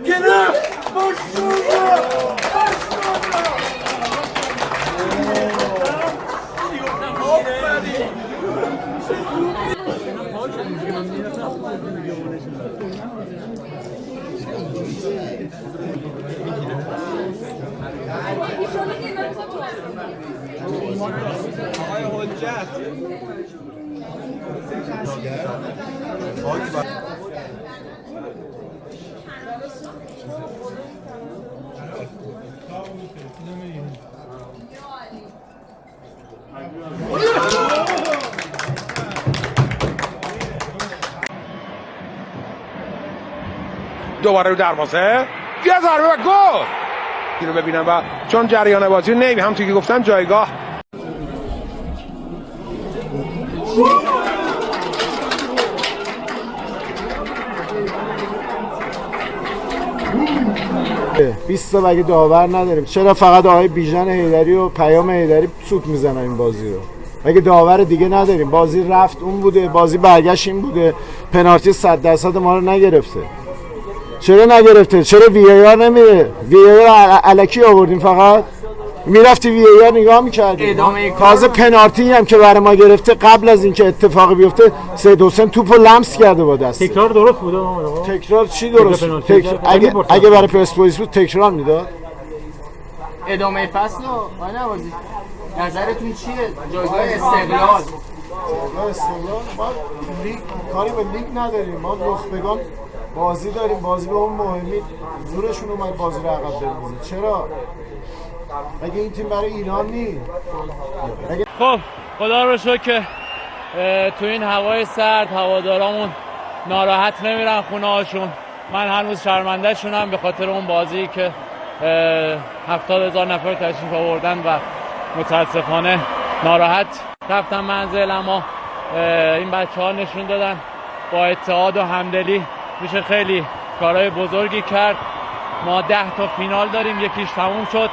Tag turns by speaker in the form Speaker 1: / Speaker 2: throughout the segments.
Speaker 1: Gene! Başlıyor!
Speaker 2: آقای حجت
Speaker 3: دوباره رو دروازه یه ضربه و گل رو ببینم و چون جریان بازی نمی همونطور که گفتم جایگاه
Speaker 4: بیست تا مگه داور نداریم؟ چرا فقط آقای بیژن حیدری و پیام حیدری سوت میزنن این بازی رو؟ مگه داور دیگه نداریم؟ بازی رفت اون بوده، بازی برگشت این بوده، پنالتی 100% ما رو نگرفته. چرا نگرفته؟ چرا وی ای آر نمیره؟ وی ای آر الکی آوردیم، فقط میرفتی وی ای آر نگاه میکردیم. تازه پنالتی هم که برای ما گرفته قبل از اینکه اتفاقی بیفته سید حسین توپو لمس کرده با دست.
Speaker 5: تکرار درست بوده آقا؟
Speaker 4: تکرار چی درست؟ اگه برای پرسپولیس بود تکرار میداد.
Speaker 6: ادامه فصل آقای نوازی نظرتون چیه؟ جایگاه استقلال
Speaker 4: ما لیگ کاری به لیگ نداریم، ما نخبگان بازی داریم، بازی به اون مهمی زورشون اومد بازی رو عقب بندازه. چرا؟ مگه این تیم برای ایران نیست؟
Speaker 7: خب خدا رو شکر که تو این هوای سرد هوادارامون ناراحت نمیرن خونه هاشون. من هنوز شرمنده شونم به خاطر اون بازی که 70,000 نفر تشریف آوردن و متاسفانه ناراحت رفتن منزل، اما این بچه ها نشون دادن با اتحاد و همدلی میشه خیلی کارهای بزرگی کرد. ما 10 تا فینال داریم، یکیش تموم شد،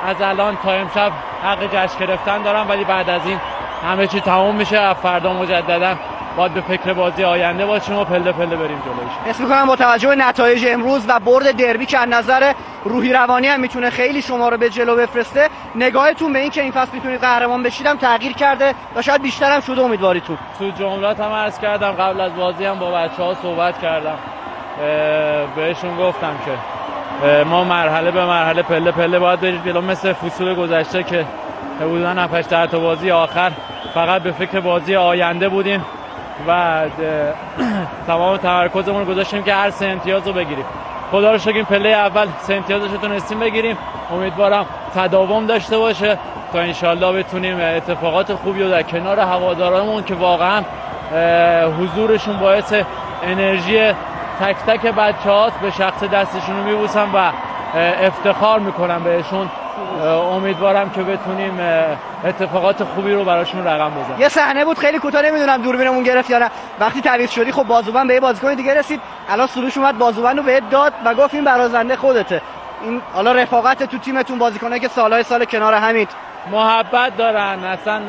Speaker 7: از الان تا امشب حق جشن گرفتن دارم، ولی بعد از این همه چی تموم میشه. از فردا مجددا باید به فکر بازی آینده باشیم و پله پله بریم جلوش.
Speaker 6: حس می‌کنم با توجه به نتایج امروز و برد دربی که از نظر روحی روانی هم میتونه خیلی شما رو به جلو بفرسته، نگاهتون به این که این فصل میتونید قهرمان بشید هم تغییر کرده و شاید بیشتر هم شده امیدواریتون.
Speaker 7: تو جملاتم عرض کردم، قبل از بازی هم با بچه‌ها صحبت کردم، بهشون گفتم که ما مرحله به مرحله پله پله باید بریم جلو، مثل فصول گذشته که حدوداً 7-8 تا بازی آخر فقط به فکر بازی آینده بودیم و تمام تمرکزمون رو گذاشتیم که هر 3 امتیاز رو بگیریم. خدا رو شکر این پله اول 3 امتیازش رو تونستیم بگیریم. امیدوارم تداوم داشته باشه تا انشالله بتونیم اتفاقات خوبی رو در کنار هوادارانمون که واقعا حضورشون باعث انرژی تک تک بچه‌هاست، به شخص دستشون رو میبوسم و افتخار میکنم بهشون. امیدوارم که بتونیم اتفاقات خوبی رو براشون رقم بزنیم.
Speaker 6: یه صحنه بود خیلی کوتاه، نمیدونم دوربینمون گرفت یا نه، وقتی تعویض شدی خب بازوبند به یه بازیکن دیگه رسید، الان سروش اومد بازوبند رو بهت داد و گفت این برازنده خودته. این حالا رفاقت تو تیمتون، بازیکنایی که سالهای سال کنار همید
Speaker 7: محبت دارن، اصلا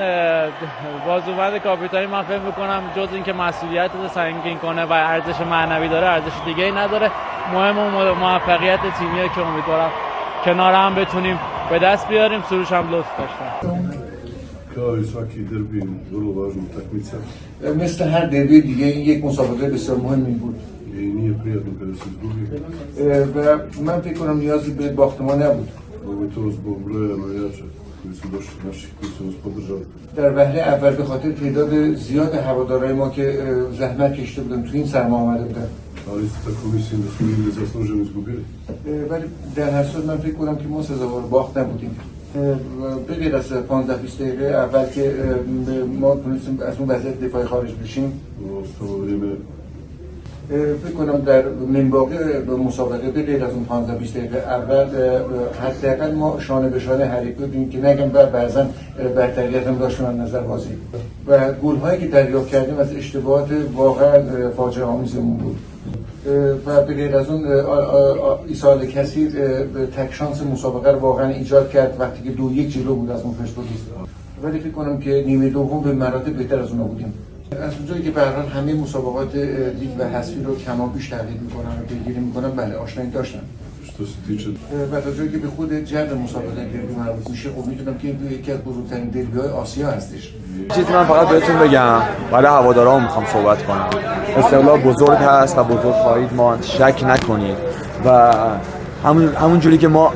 Speaker 7: بازوبند کاپیتانی من فکر میکنم جز اینکه مسئولیت رو سنگین کنه و ارزش معنوی داره ارزش دیگه ای نداره. مهم و موفقیت تیمیه که امیدوارم کنار هم بتونیم به دست بیاریم. سروش هم لطف داشتن.
Speaker 8: Kao i svaki derbi, vrlo važna utakmica.
Speaker 9: مثل هر دربی دیگه این یک مسابقه بسیار مهمی بود.
Speaker 8: I nije prijatno kada se izgubi.
Speaker 9: و من فکر کنم نیازی به باخت ما نبود.
Speaker 8: Pogotovo zbog broja navijača koji su došli naših, koji su nas podržali.
Speaker 9: در وهله اول به خاطر تعداد زیاد هوادارهای ما که زحمت کشیده بودن تو این سرما آمده بودن.
Speaker 8: Ali isto tako mislim da smo igre zasluženo izgubili.
Speaker 9: ولی در هر صورت من فکر کنم که ما سزاوار باخت نبودیم. بغیر از 15-20 دقیقه اول که ما تونستیم از اون وضعیت دفاعی خارج بشیم.
Speaker 8: Ostalo vrijeme
Speaker 9: فکر کنم در منباقی مسابقه به غیر از اون 15-20 دقیقه اول حداقل ما شانه به شانه حریف بودیم که نگم بعضا برتریت هم داشتیم از نظر بازی و گل‌هایی که دریافت کردیم از اشتباهات واقعا فاجعه آمیزمون بود و به غیر از اون ایصال کثیر تک شانس مسابقه رو واقعا ایجاد کرد وقتی که 2-1 جلو بود از اون پرسپولیس. ولی فکر کنم که نیمه دوم به مراتب بهتر از اونها بودیم. از اونجایی که به هر حال همه مسابقات لیگ و حذفی رو کمابیش تحلیل میکنن و پیگیری میکنن، بله آشنایی داشتن. و تا جایی که به خود جو مسابقه دربی مربوط میشه، خب میدونم که یکی از بزرگترین دربی‌های آسیا هستش.
Speaker 5: چیزی من فقط بهتون بگم، برای هوادارا میخوام صحبت کنم. استقلال بزرگ هست و بزرگ خواهید ماند، شک نکنید. و همون جوری که ما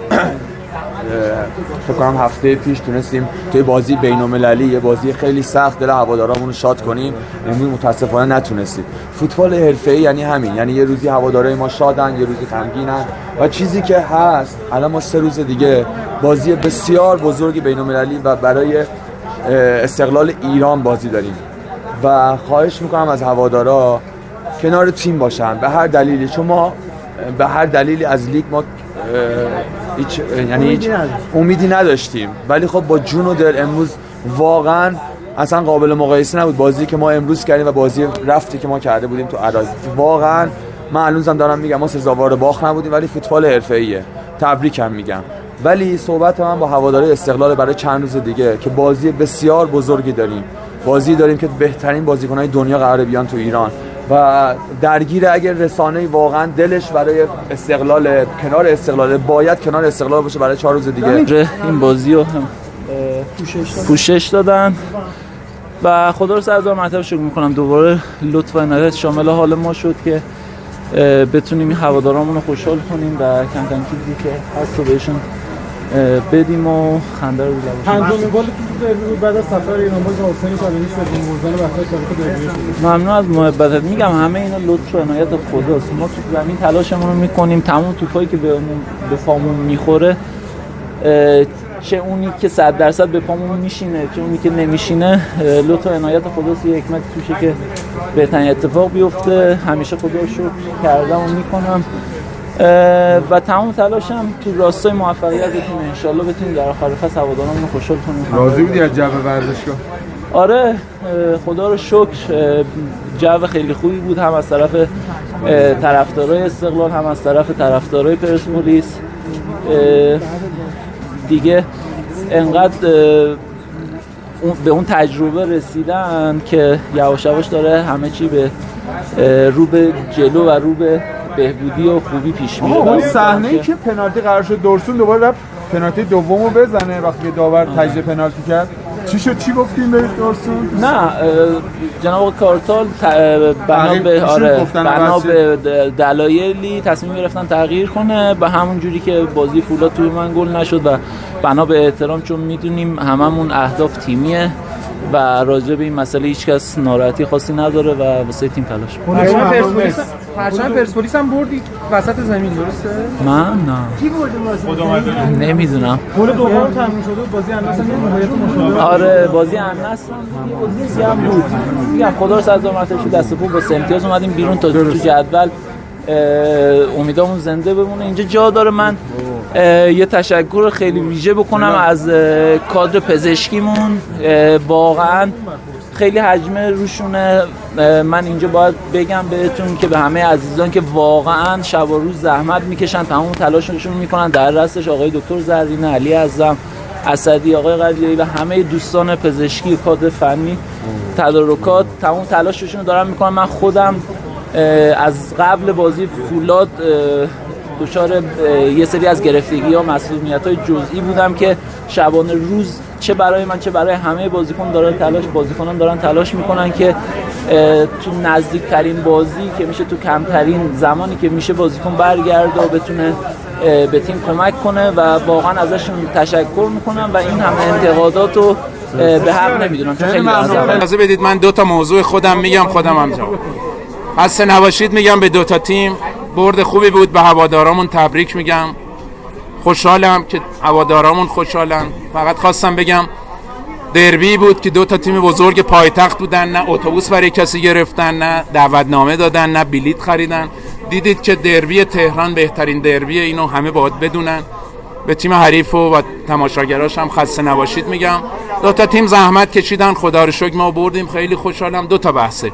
Speaker 5: فکر کنم هفته پیش تونستیم توی بازی بین‌المللی، یه بازی خیلی سخت، دل هوادارامون رو شاد کنیم، امروز متاسفانه نتونستیم. فوتبال حرفه‌ای یعنی همین، یعنی یه روزی هوادارای ما شادن، یه روزی غمگینن و چیزی که هست الان ما 3 روز دیگه بازی بسیار بزرگی بین‌المللی و برای استقلال ایران بازی داریم و خواهش میکنم از هوادارا کنار تیم باشن به هر دلیلی، چون ما به هر دلیلی از لیگ ما هیچ امیدی نداشتیم، ولی خب با جون و دل امروز واقعا اصلا قابل مقایسه نبود بازی که ما امروز کردیم و بازی رفتی که ما کرده بودیم تو عراق. واقعا من هنوزم دارم میگم ما سزاوار باخت نبودیم، ولی فوتبال حرفه‌ایه، تبریکم میگم. ولی صحبت من با هواداری استقلال برای چند روز دیگه که بازی بسیار بزرگی داریم، بازی داریم که بهترین بازیکن‌های دنیا قراره بیان تو ایران و درگیر اگر رسانه‌ای واقعا دلش برای استقلال، کنار استقلال، باید کنار استقلال باشه برای 4 روز دیگه.
Speaker 7: این بازی رو هم پوشش دادن و خدا رو 100,000 مرتبه شکر میکنم. دوباره لطف و عنایت شامل حال ما شد که بتونیم این هوادارامون رو خوشحال کنیم و کم کم چیزی که هست رو بهشون بدیم و خنده رو بزنیم.
Speaker 10: پنجمین گل تو دربی بود بعد از سفر ایران باز حسین شاهینی سوم گلزن بهتر تاریخ دربی شد.
Speaker 7: ممنون از محبتت. میگم همه اینا لطف و عنایت خداست. ما تو زمین تلاشمون رو میکنیم، تمام توپایی که به پامون میخوره، چه اونی که 100% به پامون میشینه چه اونی که نمیشینه، لطف و عنایت خداست. یه حکمت توشه که بهترین اتفاق بیفته. همیشه خدا رو شکر کردم و میکنم و تمام تلاشم تو راستای موفقیت بتونیم انشالله بتونیم در آخر فصل هوادارمون رو خوشحال کنیم.
Speaker 5: راضی بودی از جو ورزشگاه؟
Speaker 7: آره خدا رو شکر، جو خیلی خوبی بود، هم از طرف طرفدارای استقلال هم از طرف طرفدارای پرسپولیس. دیگه انقدر به اون تجربه رسیدن که یواش یواش داره همه چی به رو به جلو و رو به بهبودی و خوبی پیش میره.
Speaker 5: اون صحنه‌ای که پنالتی قرار شد دورسون دوباره رفت پنالتی دومو بزنه وقتی داور تجدید پنالتی کرد، چی شد؟ چی گفتین به دورسون؟
Speaker 7: نه جناب کارتال بنا به دلایلی تصمیم گرفتن تغییر کنه به همون جوری که بازی فولاد توی من گل نشد و بنا به احترام، چون میدونیم هممون اهداف تیمیه و راجع به این مسئله هیچ کس ناراحتی خاصی نداره و واسه تیم تلاش می‌کنه.
Speaker 10: پرچم پرسپولیس هم بردید وسط زمین، درسته؟
Speaker 7: من نه.
Speaker 10: کی برد واسه؟
Speaker 7: نمیدونم.
Speaker 10: گل دوم تموم شده بازی الناس هم نهایت مشاهده.
Speaker 7: آره بازی الناس بازی هم بود. میگم خدا رو 100,000 مرتبه شد دست پا با امتیاز اومدیم بیرون تا تو جدول امیدامون زنده بمونه. اینجا جا داره من یه تشکر خیلی ویژه بکنم از کادر پزشکیمون، واقعا خیلی حجمه روشونه. من اینجا باید بگم بهتون که به همه عزیزان که واقعا شب و روز زحمت میکشن، تمام تلاششون میکنن، در رأسش آقای دکتر زرین، علی اعظم، اسدی، آقای قدیری و همه دوستان پزشکی و کادر فنی، تدارکات تمام تلاششون رو دارن میکنن. من خودم از قبل بازی فولاد دچار یه سری از گرفتگی‌ها، مسئولیت‌های جزئی بودم که شبانه روز چه برای من چه برای همه بازیکنان دارن تلاش میکنن که تو نزدیکترین بازی که میشه، تو کمترین زمانی که میشه بازیکن برگرده و بتونه به تیم کمک کنه و واقعا ازشون تشکر میکنم و این همه انتقادات رو به حق نمیدونم. خیلی
Speaker 11: اجازه بدید من 2 تا موضوع خودم میگم، خودم هم جواب. خسته نباشید میگم به 2 تا تیم. برد خوبی بود، به هوادارامون تبریک میگم. خوشحالم که هوادارامون خوشحالن. فقط خواستم بگم دربی بود که دو تا تیم بزرگ پایتخت بودن، نه اتوبوس برای کسی گرفتن، نه دعوتنامه دادن، نه بلیط خریدن. دیدید که دربی تهران بهترین دربی، اینو همه باید بدونن. به تیم حریف و تماشاگراش هم خسته نباشید میگم. دو تا تیم زحمت کشیدن، خدا رو شکر ما بردیم، خیلی خوشحالم. دو تا بحثه،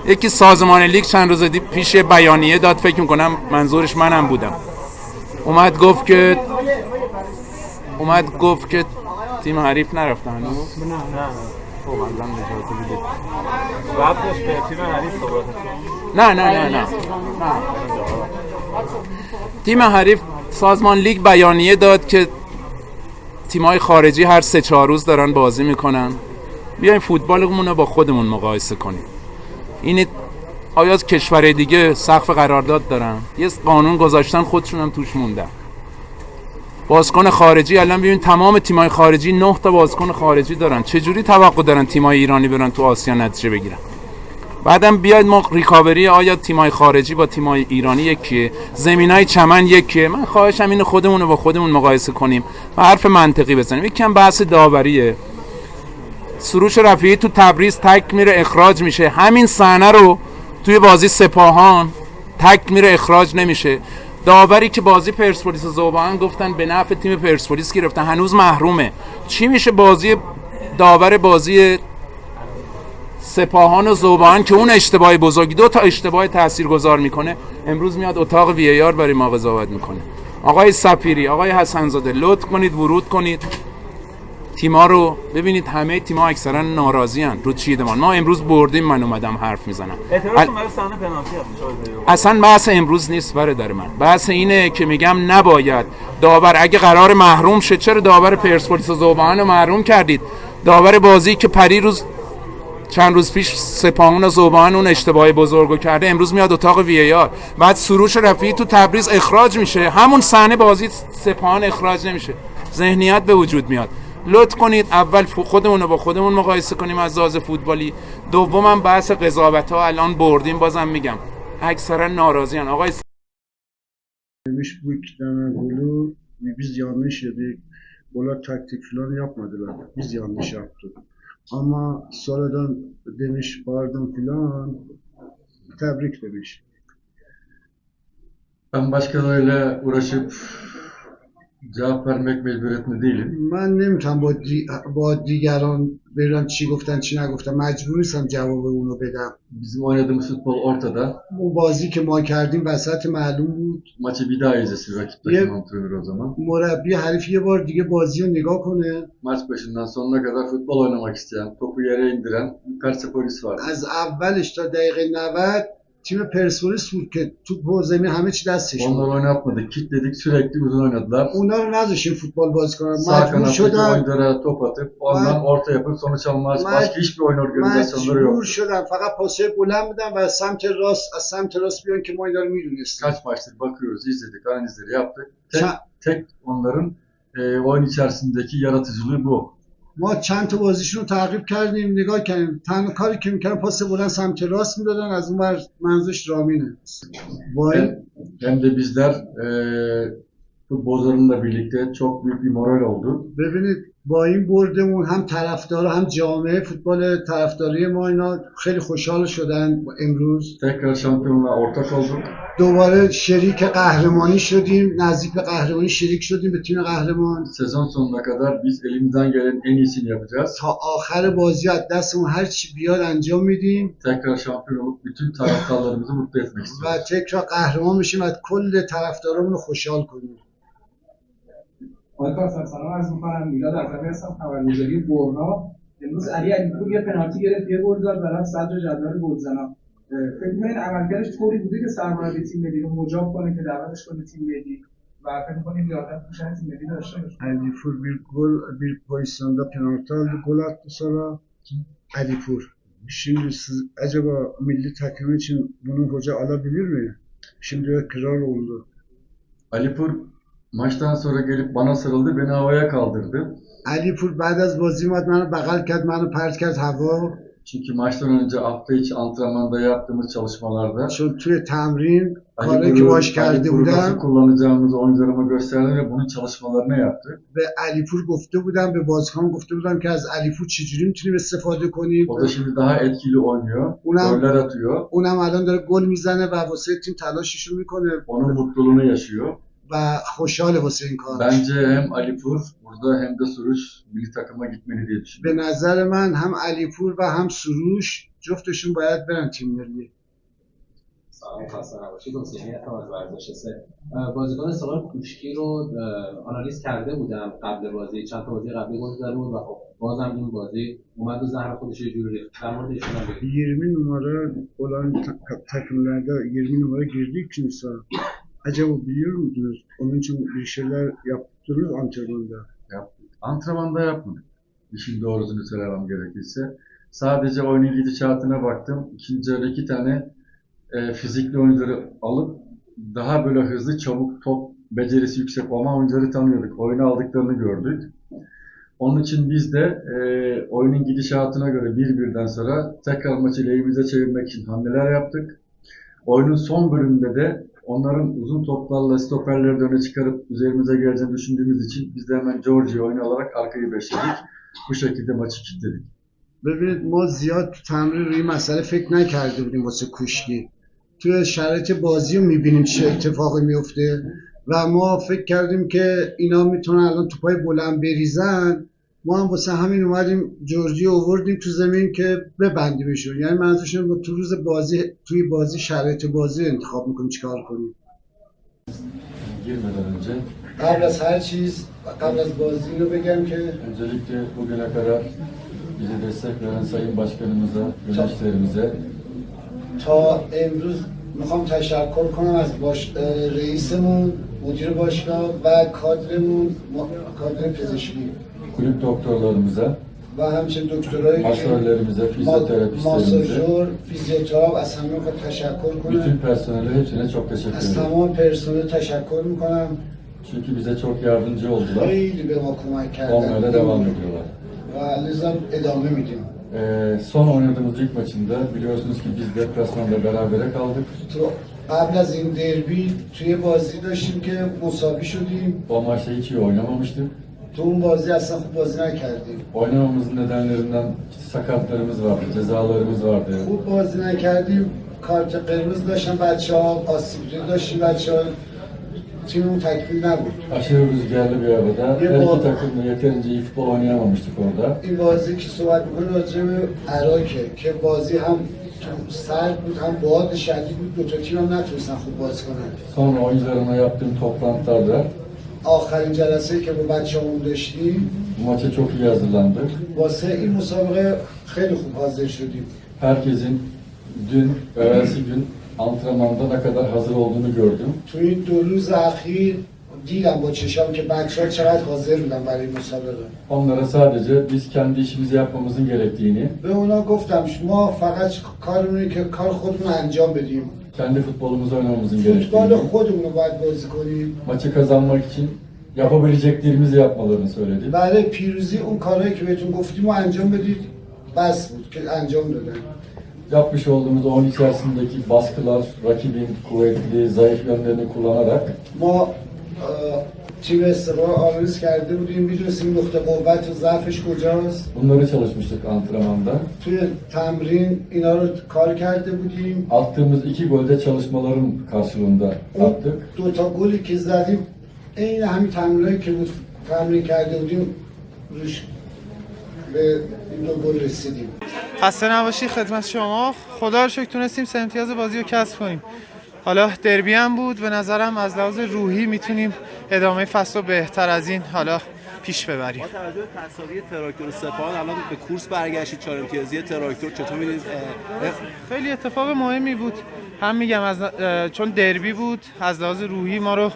Speaker 11: یکی سازمان لیگ چند روز پیش بیانیه داد، فکر میکنم منظورش منم بودم، اومد گفت که تیم حریف نرفتن هنوز.
Speaker 7: نه خب منظورم اجازه بدید قبلش به تیم حریف صحبت
Speaker 11: نه تیم حریف سازمان لیگ بیانیه داد که تیم‌های خارجی هر 3-4 روز دارن بازی میکنن، بیایم فوتبالمون رو با خودمون مقایسه کنیم. این آیا از کشور دیگه سقف قرارداد دارن، یه قانون گذاشتن، خودشون هم توش موندن. بازیکن خارجی الان ببین تمام تیم‌های خارجی 9 تا بازیکن خارجی دارن، چجوری توقع دارن تیم‌های ایرانی برن تو آسیا نتیجه بگیرن؟ بعدم بیاید ما ریکاوری آیا تیم‌های خارجی با تیم‌های ایرانی یکیه، زمینای چمن یکیه؟ من خواهشم اینو خودمون رو با خودمون مقایسه کنیم و حرف منطقی بزنیم. یکم بحث داوریه. سروش رفیعی تو تبریز تک میره اخراج میشه، همین صحنه رو توی بازی سپاهان تک میره اخراج نمیشه. داوری که بازی پرسپولیس و ذوبان گفتن به نفع تیم پرسپولیس گرفتن، هنوز محرومه. چی میشه بازی داور بازی سپاهان و ذوبان که اون اشتباه بزرگی، 2 تا اشتباه تاثیرگذار میکنه، امروز میاد اتاق وی ای آر برای ما قضاوت میکنه؟ آقای سفیری، آقای حسن‌زاده، لطف کنید ورود کنید تیما رو ببینید. همه تیما اکثرا ناراضی ان رو چیدمان. ما امروز بردیم، من اومدم حرف میزنم.
Speaker 7: اعتراضتون برای صحنه پنالتی هست؟
Speaker 11: اصلا بحث امروز نیست برادر من، بحث اینه که میگم نباید داور اگه قرار محروم شه، چرا داور پرسپولیس و ذوبان رو محروم کردید؟ داور بازی که چند روز پیش سپاهان و ذوبان اون اشتباه بزرگو کرده، امروز میاد اتاق وی ای آر. بعد سروش رفیعی تو تبریز اخراج میشه، همون صحنه بازی سپاهان اخراج نمیشه. ذهنیت به وجود میاد. لطف کنید اول خودمون رو با خودمون مقایسه کنیم از لحاظ فوتبالی. دومم بحث قضاوت‌ها، الان bordیم، bozam میگم اکثرا narazıyım. Ağay
Speaker 1: demiş bu iki tane golü biz yanlış yedik. Bunlar taktik falan yapmadılar. Biz yanlış yaptık. Ama sonradan demiş pardon filan, tebrik demiş.
Speaker 8: Ben başkalarıyla uğraşıp cevap vermek mecburiyetinde değilim.
Speaker 1: من نمیتونم با دیگران برم چی گفتن چی نگفتن، مجبور نیستم جواب اونو بدم.
Speaker 8: Bizim oynadığımız futbol ortada.
Speaker 1: اون بازی که ما کردیم وسط معلوم بود.
Speaker 8: Maçı bir daha izlesin rakip takım antrenörü o zaman.
Speaker 1: مربی حریف یه بار دیگه بازی رو نگاه کنه.
Speaker 8: Maç başından sonuna kadar futbol oynamak isteyen, topu yere indiren bir Persepolis var.
Speaker 1: از اولش تا دقیقه 90 تیم پرسپولیس بود که تو زمین همه چی دستش بود.
Speaker 8: Onları oynatmadık, kilitledik, sürekli uzun oynadılar.
Speaker 1: اونا رو نذاشتیم فوتبال بازی کنن.
Speaker 8: Sağ
Speaker 1: مجبور
Speaker 8: kanattaki
Speaker 1: شدن.
Speaker 8: oyunculara top atıp ondan orta yapıp sonuç almaz. Başka hiçbir oyun organizasyonları yok.
Speaker 1: مجبور شدن فقط پاسای بلند بدن و از سمت راست بیان که ما اینا رو میدونستیم.
Speaker 8: Kaç maçtır bakıyoruz, izledik, analizleri yaptık. Tek onların oyun içerisindeki yaratıcılığı bu.
Speaker 1: ما چند تا بازیشون رو تعقیب کردیم، نگاه کردیم، تنها کاری که میکردن پاس بلند سمت راست میدادن، از اون ور منظورش رامینه.
Speaker 8: Hem de bizler futbolcularımla birlikte çok büyük bir moral oldu.
Speaker 1: ببینید با این بردمون هم طرفدارا هم جامعه فوتبال طرفداری ما اینا خیلی خوشحال شدن امروز.
Speaker 8: Tekrar şampiyonluğa ortak olduk.
Speaker 1: دوباره شریک قهرمانی شدیم، نزدیک به قهرمانی شریک شدیم به تیم قهرمان.
Speaker 8: Sezon sonuna kadar biz elimizden gelen en iyisini yapacağız.
Speaker 1: تا آخر بازی از دستمون هر چی بیاد انجام میدیم.
Speaker 8: Tekrar şampiyon olup bütün taraftarlarımızı mutlu etmek istiyoruz.
Speaker 1: و تکرار قهرمان بشیم و کل طرفدارامون رو خوشحال کنیم.
Speaker 12: آقای کارسان سلام عرض می‌کنم. میلاد عزیزی هستم، خبرنگاری برنا. امروز علی علیپور یه پنالتی گرفت، یه گل زد، برای صدر جدول گلزنا. فکر می‌کنید عملکردش طوری بوده که سرمربی تیم ملی رو مجاب کنه که دعوتش کنه تیم ملی و فکر می‌کنید لیاقت پوشن تیم ملی داشته باشه؟
Speaker 1: علیپور bir pozisyonda penaltı aldı, gol attı sonra Alipur. Şimdi siz acaba milli takım için bunu hoca alabilir mi? Şimdi kral oldu.
Speaker 8: Alipur maçtan sonra gelip bana sarıldı, beni havaya kaldırdı.
Speaker 1: علیپور بعد از بازی اومد منو بغل کرد، منو پرت کرد هوا.
Speaker 8: Çünkü maçtan önce hafta içi antrenmanda yaptığımız çalışmalarda
Speaker 1: چون توی تمرین
Speaker 8: Ali
Speaker 1: کاری که باش کرده
Speaker 8: Pur'u nasıl
Speaker 1: بودم
Speaker 8: kullanacağımızı oyuncularıma gösterdim ve bunun çalışmalarını yaptık.
Speaker 1: به علیپور گفته بودم به بازیکن گفته بودم که از علیپور چجوری میتونیم استفاده کنیم
Speaker 8: O da şimdi daha etkili oynuyor,
Speaker 1: Ulan-
Speaker 8: goller atıyor,
Speaker 1: اونم الان داره گل میزنه و واسه تیم تلاششو میکنه
Speaker 8: onun mutluluğunu yaşıyor.
Speaker 1: و خوشحاله واسه این کار
Speaker 8: Bence hem Ali Pur burada hem de Suruç milli takıma gitmeli diye
Speaker 1: به
Speaker 8: düşünüyorum.
Speaker 1: نظر من هم علیپور و هم سروش جفتشون باید برن تیم ملی
Speaker 13: سلام خسته نباشید. حسینی هستم از ورزش 3. بازیکن سالار کوشکی رو آنالیز کرده بودم قبل بازی، چند تا بازی قبلی گل زده بود و خب bozan این بازی اومد و زهر خودش یه جوری ریخت. در مورد ایشون هم بگید.
Speaker 1: 20 numara olan takımlarda 20 numara girdi ikinci saha. Acaba biliyor muydunuz? Onun için bir şeyler yaptınız antrenmanda.
Speaker 8: Yaptık. Antrenmanda yapmadık. İşin doğrusunu söylemem gerekirse. Sadece oyunun gidişatına baktım. İkinci yarı 2 tane fizikli oyuncuları alıp daha böyle hızlı, çabuk, top becerisi yüksek olan oyuncuları tanıyorduk. Oyunu aldıklarını gördük. Onun için biz de oyunun gidişatına göre 1-1'den sonra tekrar maçı lehimize çevirmek için hamleler yaptık. Oyunun son bölümünde de onların uzun toplarla stoperleri de öne çıkarıp üzerimize geleceğini düşündüğümüz için biz de hemen Georgia'yı oyunu alarak arkayı beşledik. Bu şekilde maçı kilitledik.
Speaker 1: ببینید ما زیاد تو تمرین روی مسئله فکر نکرده بودیم واسه کوشکی توی شرایط بازی رو میبینیم چه اتفاقی میفته و ما فکر کردیم که اینا میتونن الان توپای بلند بریزن ما هم واسه همین اومدیم جورجی آوردیم تو زمین که ببندیمشون یعنی منظورش اینه تو روز بازی توی بازی شرایط بازی رو انتخاب میکنیم چیکار کنیم
Speaker 8: Girmeden önce
Speaker 1: قبل از هر چیز قبل از بازی رو بگم که
Speaker 8: öncelikle bugüne kadar bize destek veren Sayın Başkanımıza, yöneticilerimize
Speaker 1: تا امروز میخوام تشکر کنم از رئیسمون مدیر باشگاه و کادرمون کادر پزشکی
Speaker 8: kulüp doktorlarımıza,
Speaker 1: و همچنین دکترایی که
Speaker 8: masörlerimize, fizyoterapistlerimize,
Speaker 1: ماساژور فیزیوتراپ از همه میخوام تشکر
Speaker 8: bütün
Speaker 1: کنم
Speaker 8: personele hepsine çok teşekkür
Speaker 1: از
Speaker 8: ederim.
Speaker 1: تمام پرسنل تشکر میکنم
Speaker 8: Çünkü bize çok yardımcı oldular.
Speaker 1: خیلی به ما کمک
Speaker 8: Onlara
Speaker 1: کردن
Speaker 8: devam ediyorlar.
Speaker 1: و لذا ادامه میدیم
Speaker 8: Son oynadığımız ilk maçında biliyorsunuz ki biz deplasmanda berabere kaldık.
Speaker 1: تو قبل از این دربی توی بازی داشتیم که مساوی شدیم
Speaker 8: O maçta hiç iyi oynamamıştık.
Speaker 1: تو اون بازی اصلا خوب بازی نکردیم
Speaker 8: Oynamamızın nedenlerinden işte sakatlarımız vardı, cezalarımız vardı.
Speaker 1: خوب بازی نکردیم کارت قرمز داشتن بچه‌ها آسیب دیده داشتیم بچه‌ها تیممون تکمیل نبود
Speaker 8: Aşırı rüzgarlı bir havada
Speaker 1: Bir
Speaker 8: her
Speaker 1: bol-
Speaker 8: iki takım da yeterince iyi futbol oynayamamıştık orada.
Speaker 1: این بازی که صحبت می‌کنه راجع به عراقه که بازی هم سرد بود هم باد شدید بود دو تا تیم هم نتونستن خوب بازی کنن
Speaker 8: Sonra oyuncularımla yaptığım toplantılarda
Speaker 1: آخرین جلسه‌ای که با بچه‌مون داشتیم
Speaker 8: bu maça çok iyi hazırlandık.
Speaker 1: واسه این مسابقه خیلی خوب حاضر شدیم
Speaker 8: Herkesin dün, evvelsi gün antrenmanda ne kadar hazır olduğunu gördüm.
Speaker 1: تو این دو روز اخیر دیدم با چشام که بچه‌ها چقدر حاضر بودن برای این مسابقه
Speaker 8: Onlara sadece biz kendi işimizi yapmamızın gerektiğini,
Speaker 1: به اونا گفتم ما فقط کارمون اینه که کار خودمون رو انجام بدیم
Speaker 8: kendi futbolumuzu oynamamızın
Speaker 1: فوتبال
Speaker 8: gerektiğini,
Speaker 1: خودمون رو باید بازی کنیم
Speaker 8: maçı kazanmak için yapabileceklerimizi yapmalarını söyledim.
Speaker 1: برای پیروزی اون کارهایی که بهتون گفتیم رو انجام بدید بس بود که انجام دادن
Speaker 8: Yapmış olduğumuz oyun içerisindeki baskılar, rakibin kuvvetli, zayıf yönlerini kullanarak
Speaker 1: ما تیم استقرار آنالیز کرده بودیم میدونستیم نقطه قوت و ضعفش کجاست
Speaker 8: bunları çalışmıştık antrenmanda.
Speaker 1: توی تمرین اینا رو کار کرده بودیم
Speaker 8: Attığımız 2 golde çalışmaların karşılığında attık.
Speaker 1: دو تا گلی که زدیم این همین تمرینایی که بود تمرین کرده بودیم روش به این دو گل رسیدیم
Speaker 10: خسته نباشی خدمت شما. خدا رو شکر تونستیم 3 امتیاز بازی رو کسب کنیم. حالا دربی هم بود، به نظرم از لحاظ روحی میتونیم ادامه فصل رو بهتر از این حالا پیش ببریم.
Speaker 2: با توجه به تساوی تراکتور و سپاهان الان به کورس برگشتید 4 امتیازی تراکتور چطور می‌بینید؟
Speaker 10: خیلی اتفاق مهمی بود. هم میگم چون دربی بود از لحاظ روحی ما رو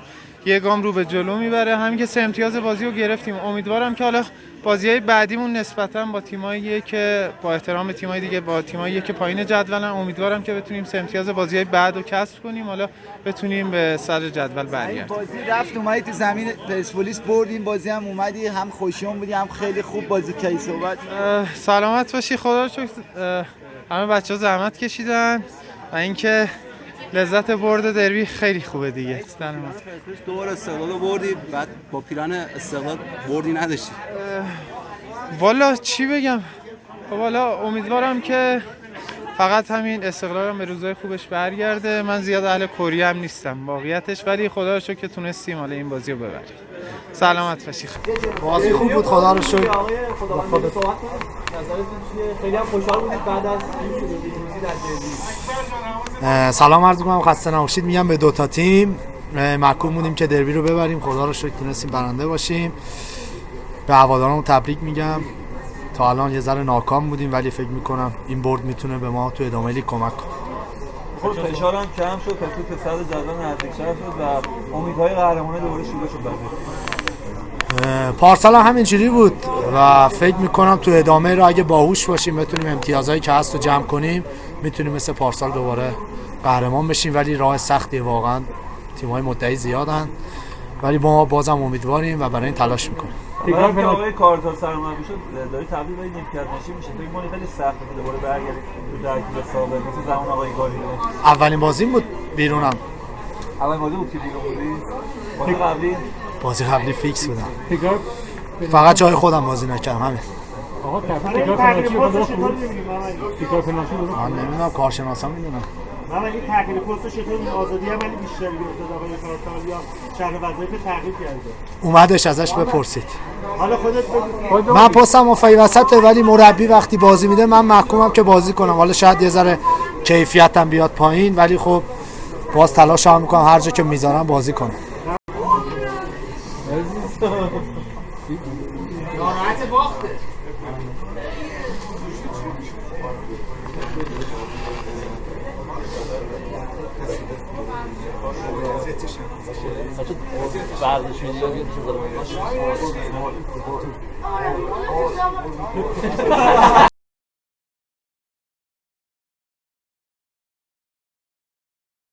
Speaker 10: یه گام رو به جلو میبره. همین که 3 امتیاز بازی رو گرفتیم. امیدوارم که حالا بازی‌های بعدیمون نسبتاً با تیمایی که با احترام تیمای دیگه با تیمایی که پایین جدولن، امیدوارم که بتونیم 3 امتیاز بازی‌های بعد رو کسب کنیم، حالا بتونیم به سر جدول برگردیم.
Speaker 14: بازی رفت اومدی تو زمین پرسپولیس بردیم، بازی هم اومدی هم خوشیون بودی هم خیلی خوب بازی کردی. صحبت
Speaker 10: سلامت باشی. خدا رو شکر همه بچه‌ها زحمت کشیدن و اینکه لذت برد دربی خیلی خوبه دیگه.
Speaker 2: دور استقلال بردی، بعد با پیران استقلال بردی نداشتی.
Speaker 10: والا چی بگم، والا امیدوارم که فقط همین استقلالم به روزای خوبش برگرده. من زیاد اهل کره هم نیستم واقعیتش، ولی خدا رو شکر که تونستیم حالا این بازی رو ببریم. سلامت باشی.
Speaker 4: بازی خوب بود، خدا رو شکر.
Speaker 15: خیلی هم خوشحال بودید بعد از این
Speaker 4: سلام عرض می‌کنم، خسته نباشید میگم به دوتا تیم. محکوم بودیم که دربی رو ببریم، خدا رو شکر تونستیم برنده باشیم. به هواداران تبریک میگم. تا الان یه ذره ناکام بودیم ولی فکر میکنم این برد میتونه به ما تو ادامه لیگ کمک کنه.
Speaker 15: خب فشارم کم شد، پس به صدر جدول نزدیک‌تر شد و امیدهای قهرمانی دوباره شروع شد.
Speaker 4: پارسال هم همینجوری بود و فکر میکنم تو ادامه رو اگه باهوش باشیم بتونیم امتیازهایی که هست رو جمع کنیم، میتونیم مثل پارسال دوباره قهرمان بشیم. ولی راه سختیه، واقعا تیم‌های مدعی زیادن، ولی ما بازم امیدواریم و برای این تلاش میکنیم.
Speaker 15: تکرار که آقای کارتار سرمربی شد داری تبدیل به نیمکت نشین میشه. فکر کنید خیلی سخته که دوباره برگردید تو ترکیب سابق مثل زمان آقای گالیدو؟
Speaker 4: اولین بازیم بود بیرونم.
Speaker 15: اولین بازی بود که بیرون بودی؟ بازی قبلی؟
Speaker 4: بازی قبلی فیکس بودم. فقط جای خودم بازی نکردم همین.
Speaker 15: آقا تکرار پنالتی
Speaker 4: من نمیدونم، کارشناسا میدونم.
Speaker 15: من این تغییر پست چطور آزادی هم ولی بیشتری گرفته آقای کارتار یا شرح وظایف تغییر کرده؟
Speaker 4: اومدش ازش بپرسید.
Speaker 15: حالا خودت بگو.
Speaker 4: من پستم مفی وسطه ولی مربی وقتی بازی میده من محکومم که بازی کنم. حالا شاید یه ذره کیفیتم بیاد پایین ولی خب باز تلاشم میکنم هر جا که میذارم بازی کنم.
Speaker 15: ناراحت باخته. ورزشی